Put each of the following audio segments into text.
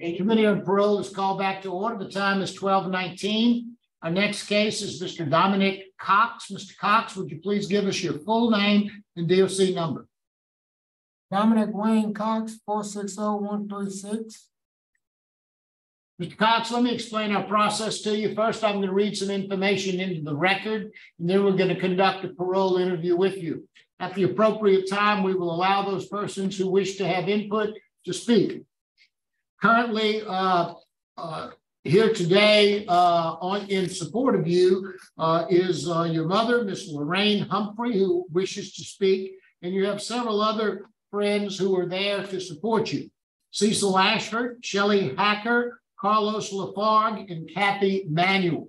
A committee on parole is called back to order. The time is 12:19. Our next case is Mr. Dominic Cox. Mr. Cox, would you please give us your full name and DOC number? Dominic Wayne Cox, 460136. Mr. Cox, let me explain our process to you. First, I'm going to read some information into the record, and then we're going to conduct a parole interview with you. At the appropriate time, we will allow those persons who wish to have input to speak. Currently, here today in support of you is your mother, Miss Lorraine Humphrey, who wishes to speak, and you have several other friends who are there to support you. Cecil Ashford, Shelley Hacker, Carlos Lafargue, and Kathy Manuel.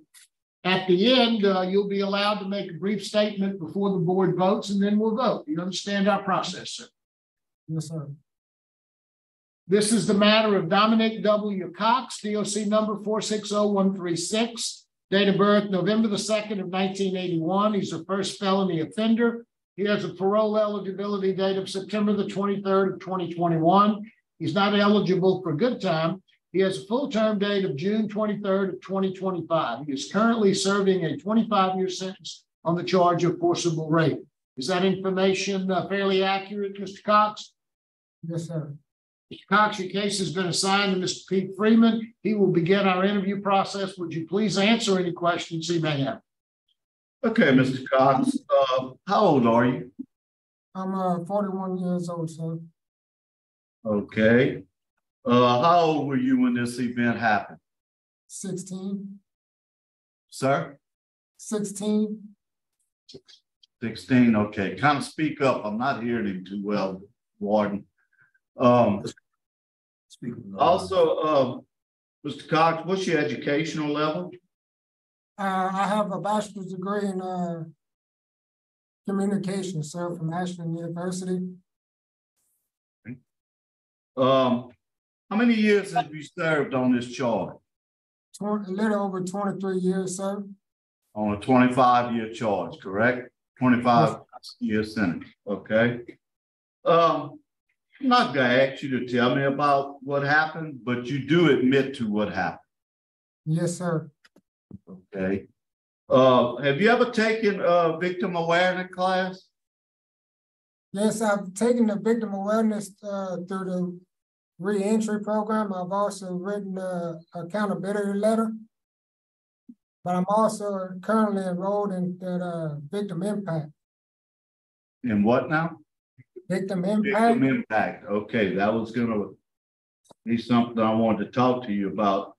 At the end, you'll be allowed to make a brief statement before the board votes, and then we'll vote. You understand our process, sir? Yes, sir. This is the matter of Dominic W. Cox, DOC number 460136, date of birth November the 2nd of 1981. He's a first felony offender. He has a parole eligibility date of September the 23rd of 2021. He's not eligible for good time. He has a full term date of June 23rd of 2025. He is currently serving a 25-year sentence on the charge of forcible rape. Is that information fairly accurate, Mr. Cox? Yes, sir. Mr. Cox, your case has been assigned to Mr. Pete Freeman. He will begin our interview process. Would you please answer any questions he may have? Okay, Mr. Cox, how old are you? I'm 41 years old, sir. Okay. How old were you when this event happened? 16. Sir? 16. 16, okay. Kind of speak up. I'm not hearing him too well, Warden. Also, Mr. Cox, what's your educational level? I have a bachelor's degree in communication, sir, from Ashland University. Okay. How many years have you served on this charge? A little over 23 years, sir. On a 25-year charge, correct? 25-year sentence, okay? I'm not going to ask you to tell me about what happened, but you do admit to what happened. Yes, sir. Okay. Have you ever taken a victim awareness class? Yes, I've taken the victim awareness through the re-entry program. I've also written an accountability letter, but I'm also currently enrolled in that victim impact. In what now? Victim impact. Victim impact. Okay, that was gonna be something I wanted to talk to you about.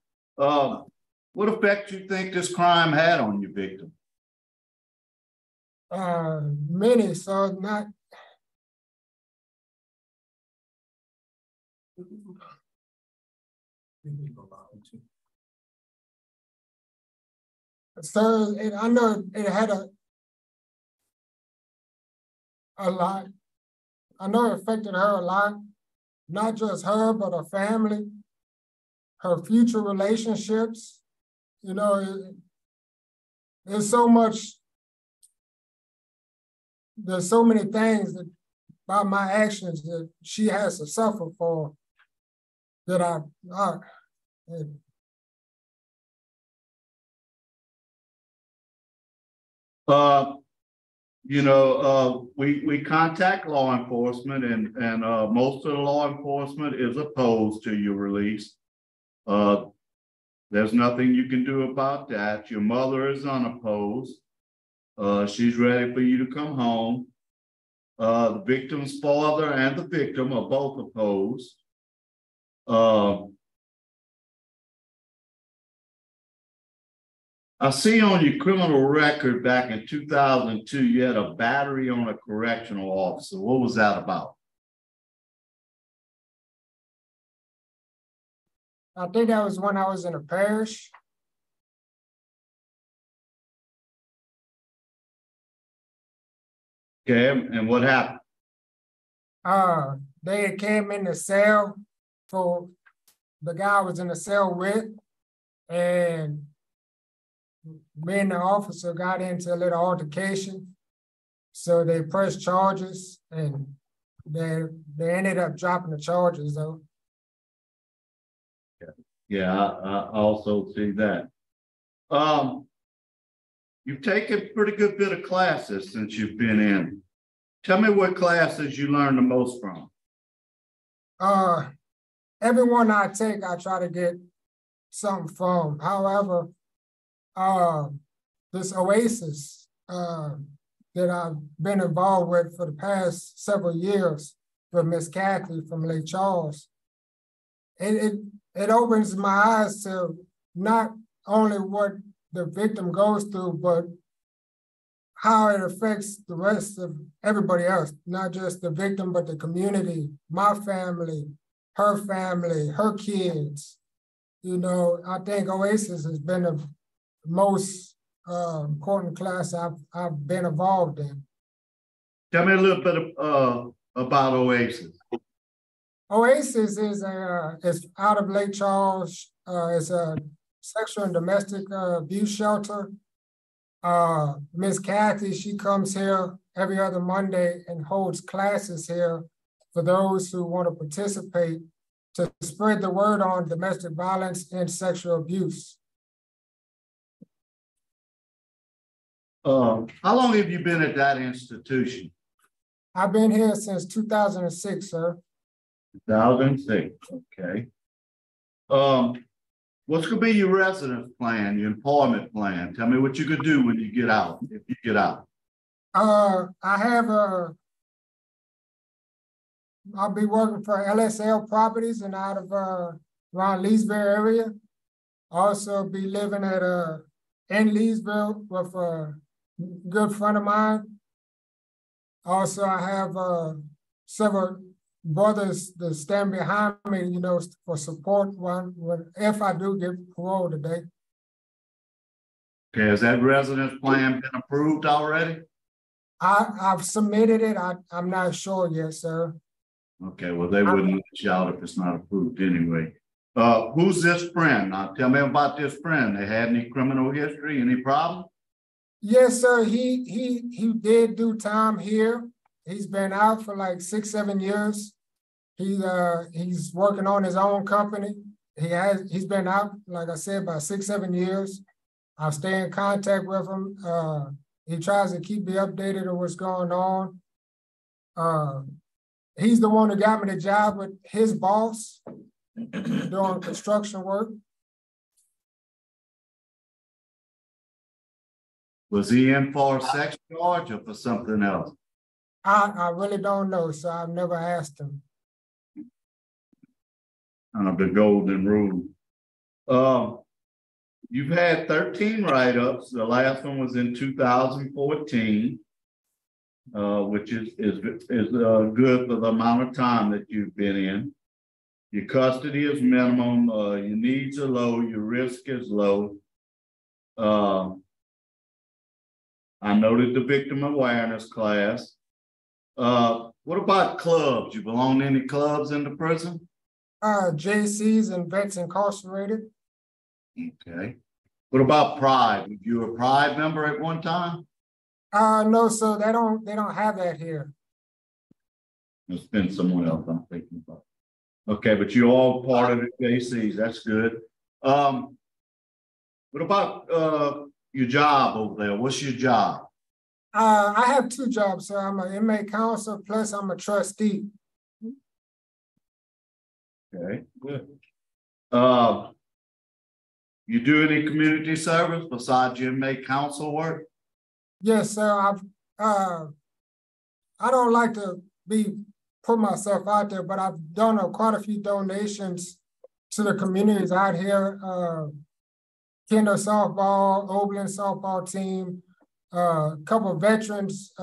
What effect do you think this crime had on your victim? Many, so not. So I know it had a lot. I know it affected her a lot, not just her, but her family, her future relationships. You know, there's so many things that by my actions that she has to suffer for that we contact law enforcement and most of the law enforcement is opposed to your release. There's nothing you can do about that. Your mother is unopposed. She's ready for you to come home. The victim's father and the victim are both opposed. I see on your criminal record back in 2002, you had a battery on a correctional officer. What was that about? I think that was when I was in a parish. Okay, and what happened? They came in the cell for the guy I was in the cell with, and me and the officer got into a little altercation. So they pressed charges, and they ended up dropping the charges though. Yeah, I also see that. You've taken a pretty good bit of classes since you've been in. Tell me what classes you learned the most from. Everyone I take, I try to get something from. However, this Oasis that I've been involved with for the past several years with Miss Kathy from Lake Charles, it opens my eyes to not only what the victim goes through, but how it affects the rest of everybody else, not just the victim, but the community, my family, her kids. You know, I think Oasis has been the most important class I've been involved in. Tell me a little bit about Oasis. Oasis is out of Lake Charles. It's a sexual and domestic abuse shelter. Miss Kathy, she comes here every other Monday and holds classes here for those who want to participate to spread the word on domestic violence and sexual abuse. How long have you been at that institution? I've been here since 2006, sir. 2006, okay. What's going to be your residence plan, your employment plan? Tell me what you could do when you get out, if you get out. I have I'll be working for LSL Properties and out of around Leesville area. Also be living at in Leesville with a good friend of mine. Also, I have several brothers that stand behind me, you know, for support if I do get parole today. Okay, has that residence plan been approved already? I've submitted it. I'm not sure yet, sir. Okay, well, they wouldn't let you out if it's not approved anyway. Who's this friend? Now, tell me about this friend. They had any criminal history, any problem? Yes, sir. He did do time here. He's been out for like 6-7 years. He's working on his own company. He's been out, like I said, about 6-7 years. I'll stay in contact with him. He tries to keep me updated on what's going on. He's the one who got me the job with his boss doing construction work. Was he in for a sex charge or for something else? I really don't know, so I've never asked him. The golden rule. You've had 13 write-ups. The last one was in 2014, which is good for the amount of time that you've been in. Your custody is minimum. Your needs are low. Your risk is low. I noted the victim awareness class. What about clubs? You belong to any clubs in the prison? JCs and vets incarcerated. Okay. What about Pride? Were you a Pride member at one time? No, sir. They don't have that here. It's been someone else I'm thinking about. Okay, but you're all part of the JCs. That's good. What about your job over there? What's your job? I have 2 jobs, sir. I'm an inmate counselor, plus I'm a trustee. Okay, good. You do any community service besides your inmate counsel work? Yes, sir. I don't like to put myself out there, but I've done quite a few donations to the communities out here. Kinder softball, Oberlin softball team, a couple of veterans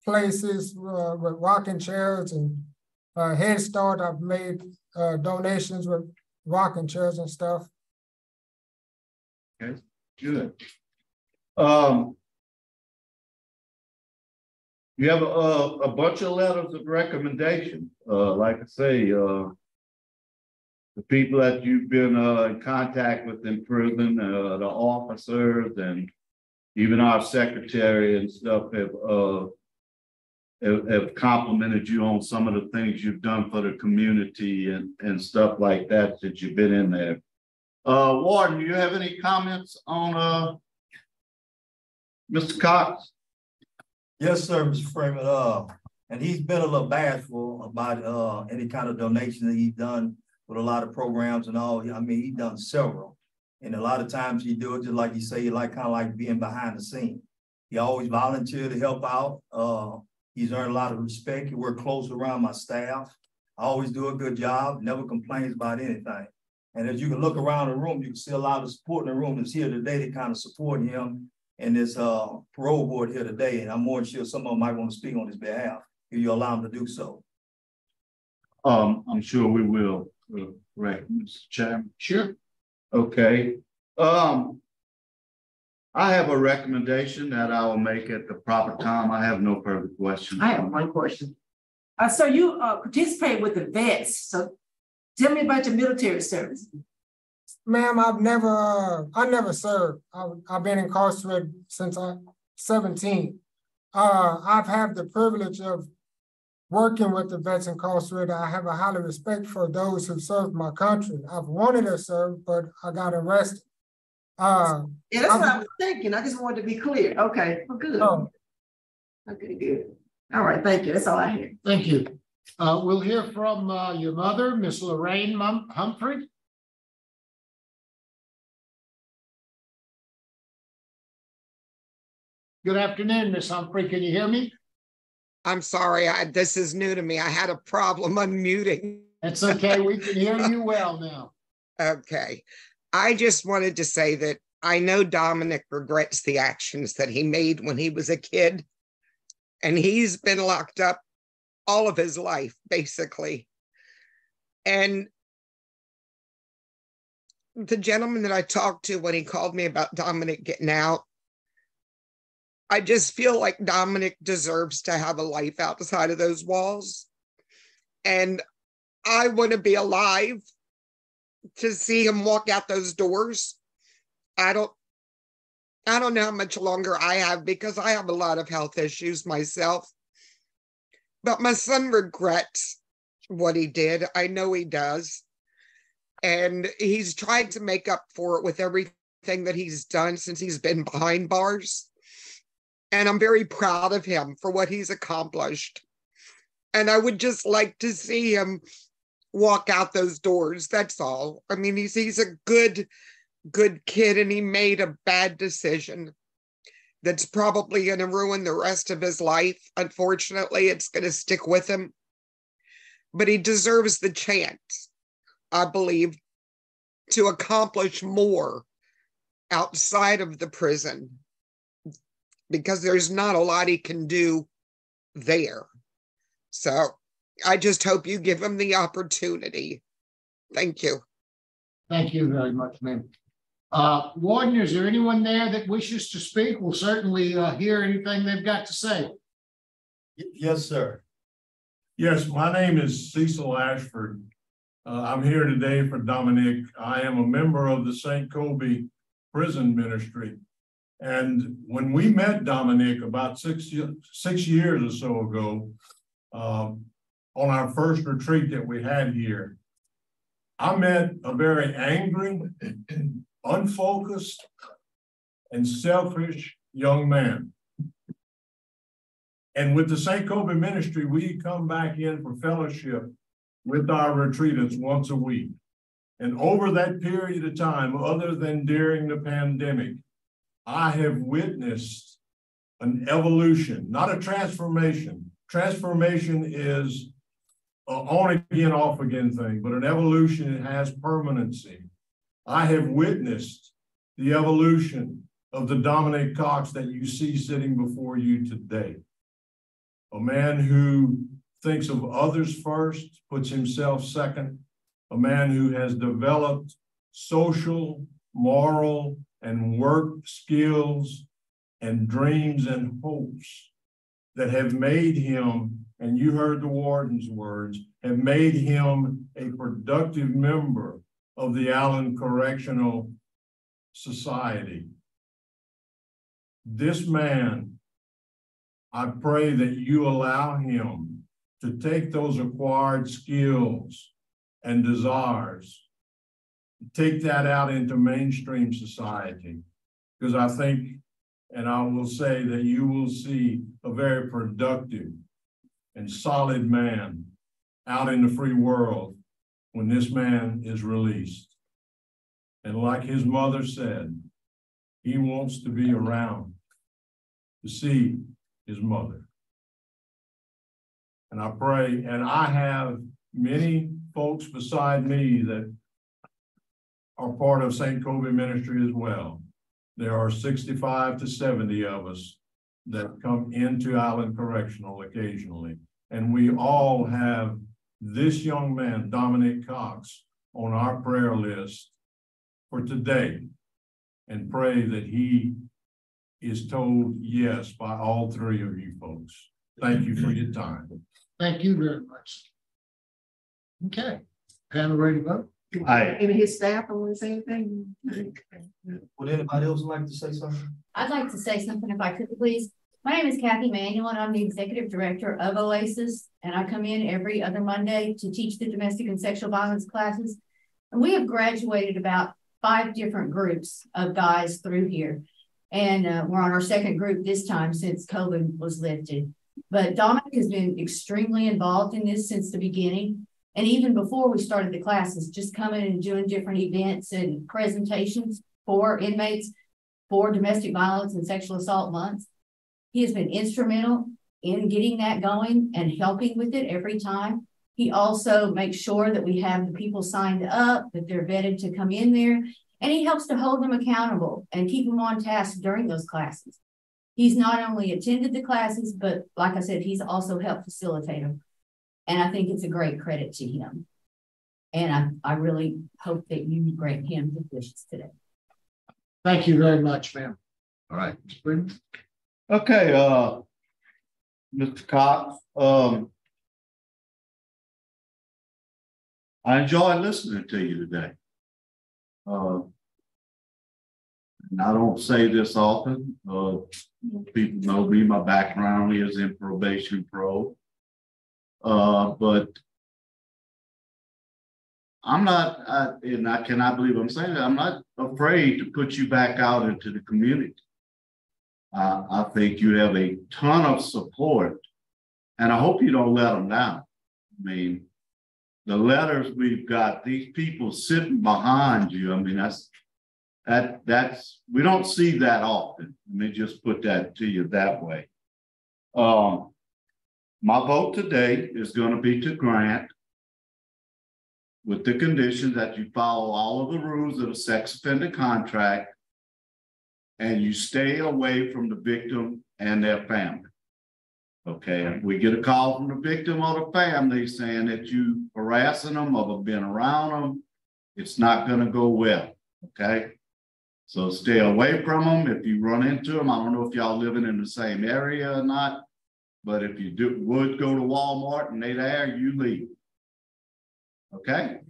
places with rocking chairs and Head Start. I've made donations with rocking chairs and stuff. Okay, good. You have a bunch of letters of recommendation. Like I say, the people that you've been in contact with in prison, the officers, and even our secretary and stuff have have complimented you on some of the things you've done for the community and stuff like that you've been in there. Warden, do you have any comments on Mr. Cox? Yes, sir, Mr. Freeman. And he's been a little bashful about any kind of donation that he's done with a lot of programs and all. I mean, he's done several. And a lot of times he do it just like you say, he kind of like being behind the scene. He always volunteered to help out. He's earned a lot of respect. He worked close around my staff. I always do a good job, never complains about anything. And as you can look around the room, you can see a lot of support in the room that's here today to kind of support him in this parole board here today. And I'm more than sure some of them might want to speak on his behalf if you allow them to do so. I'm sure we will, right, Mr. Chairman? Sure. Okay. I have a recommendation that I will make at the proper time. I have no further questions. I have one question. So you participate with the vets. So tell me about your military service. Ma'am, I never served. I've been incarcerated since I'm 17. I've had the privilege of working with the vets incarcerated. I have a high respect for those who served my country. I've wanted to serve, but I got arrested. Yeah, that's what I was thinking. I just wanted to be clear. Okay, well, good. Oh. Okay, good. All right, thank you. That's all I had. Thank you. We'll hear from your mother, Miss Lorraine Humphrey. Good afternoon, Miss Humphrey. Can you hear me? I'm sorry, this is new to me. I had a problem unmuting. That's okay. We can hear you well now. Okay. I just wanted to say that I know Dominic regrets the actions that he made when he was a kid, and he's been locked up all of his life, basically. And the gentleman that I talked to when he called me about Dominic getting out, I just feel like Dominic deserves to have a life outside of those walls. And I want to be alive to see him walk out those doors. I don't know how much longer I have because I have a lot of health issues myself. But my son regrets what he did. I know he does. And he's tried to make up for it with everything that he's done since he's been behind bars. And I'm very proud of him for what he's accomplished. And I would just like to see him walk out those doors. That's all. I mean, he's a good kid, and he made a bad decision that's probably going to ruin the rest of his life. Unfortunately, it's going to stick with him. But he deserves the chance, I believe, to accomplish more outside of the prison, because there's not a lot he can do there. So I just hope you give him the opportunity. Thank you. Thank you very much, ma'am. Warden, is there anyone there that wishes to speak? We'll certainly hear anything they've got to say. Yes, sir. Yes, my name is Cecil Ashford. I'm here today for Dominic. I am a member of the Psychobe Ministry. And when we met Dominic about six years or so ago, on our first retreat that we had here, I met a very angry, unfocused, and selfish young man. And with the Psychobe Ministry, we come back in for fellowship with our retreatants once a week. And over that period of time, other than during the pandemic, I have witnessed an evolution, not a transformation. Transformation is on again, off again thing, but an evolution has permanency. I have witnessed the evolution of the Dominic Cox that you see sitting before you today. A man who thinks of others first, puts himself second, a man who has developed social, moral, and work skills and dreams and hopes that have made him, and you heard the warden's words, have made him a productive member of the Allen Correctional Society. This man, I pray that you allow him to take those acquired skills and desires, take that out into mainstream society. Because I think, and I will say that you will see a very productive and solid man out in the free world when this man is released. And like his mother said, he wants to be around to see his mother. And I pray, and I have many folks beside me that are part of Psychobe Ministry as well. There are 65 to 70 of us that come into Island Correctional occasionally. And we all have this young man, Dominic Cox, on our prayer list for today, and pray that he is told yes by all three of you folks. Thank you for your time. Thank you very much. Okay, panel ready to vote? Any of his staff want to say anything? Would anybody else like to say something? I'd like to say something if I could, please. My name is Kathy Manuel, and I'm the executive director of Oasis, and I come in every other Monday to teach the domestic and sexual violence classes. And we have graduated about 5 different groups of guys through here. And we're on our 2nd group this time since COVID was lifted. But Dominic has been extremely involved in this since the beginning. And even before we started the classes, just coming and doing different events and presentations for inmates for domestic violence and sexual assault months. He has been instrumental in getting that going and helping with it every time. He also makes sure that we have the people signed up, that they're vetted to come in there, and he helps to hold them accountable and keep them on task during those classes. He's not only attended the classes, but like I said, he's also helped facilitate them. And I think it's a great credit to him. And I really hope that you grant him his wishes today. Thank you very much, ma'am. All right, Ms. Britton. Okay, Mr. Cox, I enjoyed listening to you today. And I don't say this often. People know me, my background is in probation pro. But I'm not, and I cannot believe I'm saying that, I'm not afraid to put you back out into the community. I think you have a ton of support, and I hope you don't let them down. I mean, the letters we've got, these people sitting behind you, I mean, that's we don't see that often. Let me just put that to you that way. My vote today is going to be to grant, with the condition that you follow all of the rules of the sex offender contract and you stay away from the victim and their family. Okay, if we get a call from the victim or the family saying that you harassing them or have been around them, it's not going to go well. Okay, so stay away from them. If you run into them, I don't know if y'all living in the same area or not, but if you would go to Walmart and they there, you leave. Okay,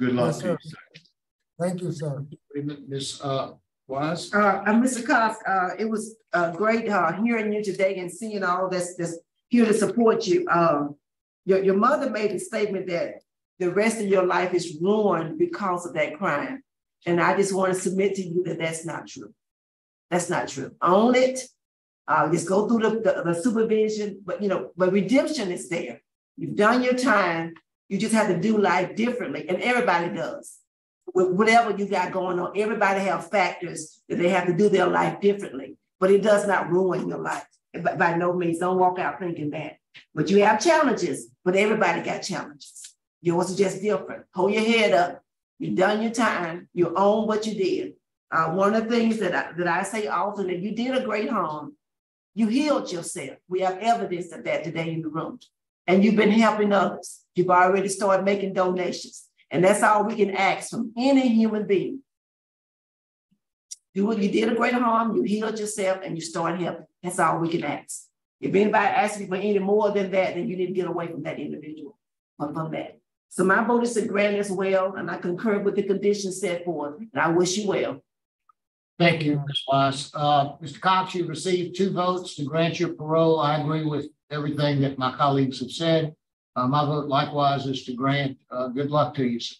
good luck to you, sir. Thank you, sir. Ms. Wise? Mr. Cox, it was great hearing you today and seeing all that's here to support you. Your mother made a statement that the rest of your life is ruined because of that crime. And I just want to submit to you that that's not true. That's not true. Own it. Just go through the supervision, but but redemption is there. You've done your time. You just have to do life differently, and everybody does. With whatever you got going on, everybody have factors that they have to do their life differently, but it does not ruin your life. By no means, don't walk out thinking that. But you have challenges, but everybody got challenges. Yours is just different. Hold your head up. You've done your time. You own what you did. One of the things that I say often, that you did a great harm. You healed yourself. We have evidence of that today in the room. And you've been helping others. You've already started making donations. And that's all we can ask from any human being. You did a great harm, you healed yourself, and you start helping. That's all we can ask. If anybody asks you for any more than that, then you need to get away from that individual or from that. So my vote is to grant as well, and I concur with the conditions set forth, and I wish you well. Thank you, Ms. Wise. Mr. Cox, you received 2 votes to grant your parole. I agree with everything that my colleagues have said. My vote likewise is to grant. Good luck to you, sir.